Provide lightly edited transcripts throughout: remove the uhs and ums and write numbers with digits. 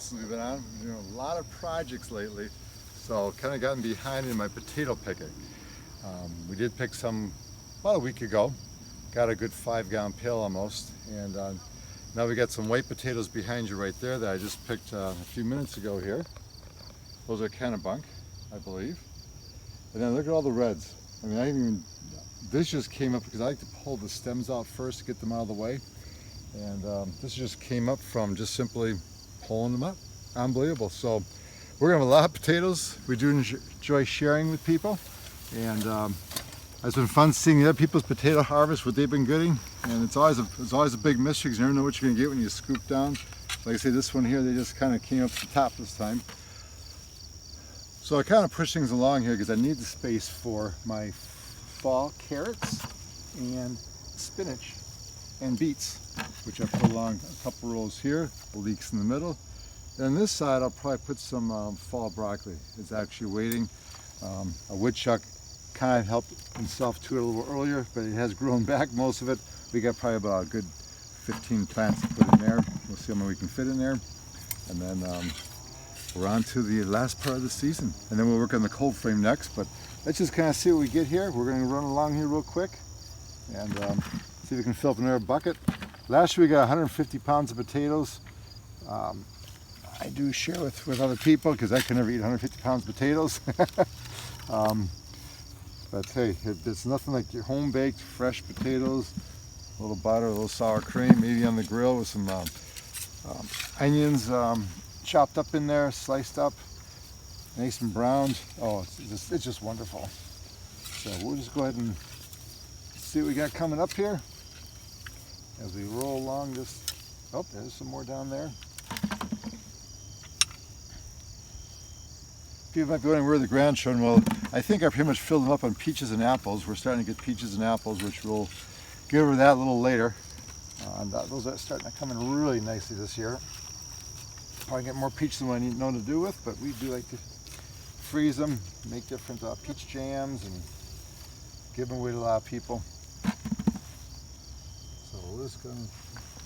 since we've been on. We've been doing a lot of projects lately, so kind of gotten behind in my potato picking. We did pick some about a week ago. Got a good 5-gallon pail almost, and now we got some white potatoes behind you right there that I just picked a few minutes ago here. Those are kennebec, I believe. And then look at all the reds. I mean, this just came up because I like to pull the stems out first to get them out of the way. And this just came up from just simply pulling them up. Unbelievable. So we're gonna have a lot of potatoes. We do enjoy sharing with people, and it's been fun seeing the other people's potato harvest, what they've been getting. And it's always a big mystery because you never know what you're gonna get when you scoop down. Like I say, this one here, they just kind of came up to the top this time. So I kind of push things along here because I need the space for my fall carrots and spinach and beets, which I put along a couple rows here, the leeks in the middle. And on this side, I'll probably put some fall broccoli. It's actually waiting. A woodchuck kind of helped himself to it a little earlier, but it has grown back most of it. We got probably about a good 15 plants to put in there. We'll see how many we can fit in there. And then we're on to the last part of the season. And then we'll work on the cold frame next, but let's just kind of see what we get here. We're gonna run along here real quick and see if we can fill up another bucket. Last year we got 150 pounds of potatoes. I do share with other people because I can never eat 150 pounds of potatoes. But hey, it's nothing like your home baked fresh potatoes, a little butter, a little sour cream, maybe on the grill with some onions chopped up in there, sliced up, nice and browned. Oh, it's just wonderful. So we'll just go ahead and see what we got coming up here as we roll along this. Oh, there's some more down there. People might be wondering where the ground's showing. Well, I think I pretty much filled them up on peaches and apples. We're starting to get peaches and apples, which we'll get over that a little later. Those are starting to come in really nicely this year. Probably get more peaches than what I know to do with, but we do like to freeze them, make different peach jams, and give them away to a lot of people. So we're just going to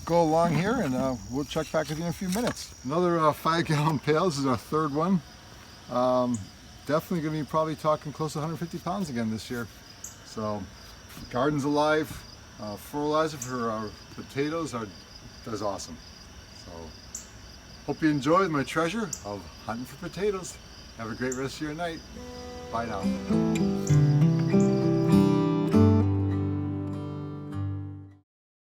go along here, and we'll check back with you in a few minutes. Another 5-gallon pail. This is our third one. Definitely going to be probably talking close to 150 pounds again this year. So garden's alive. Fertilizer for our potatoes does awesome. So hope you enjoyed my treasure of hunting for potatoes. Have a great rest of your night. Bye now.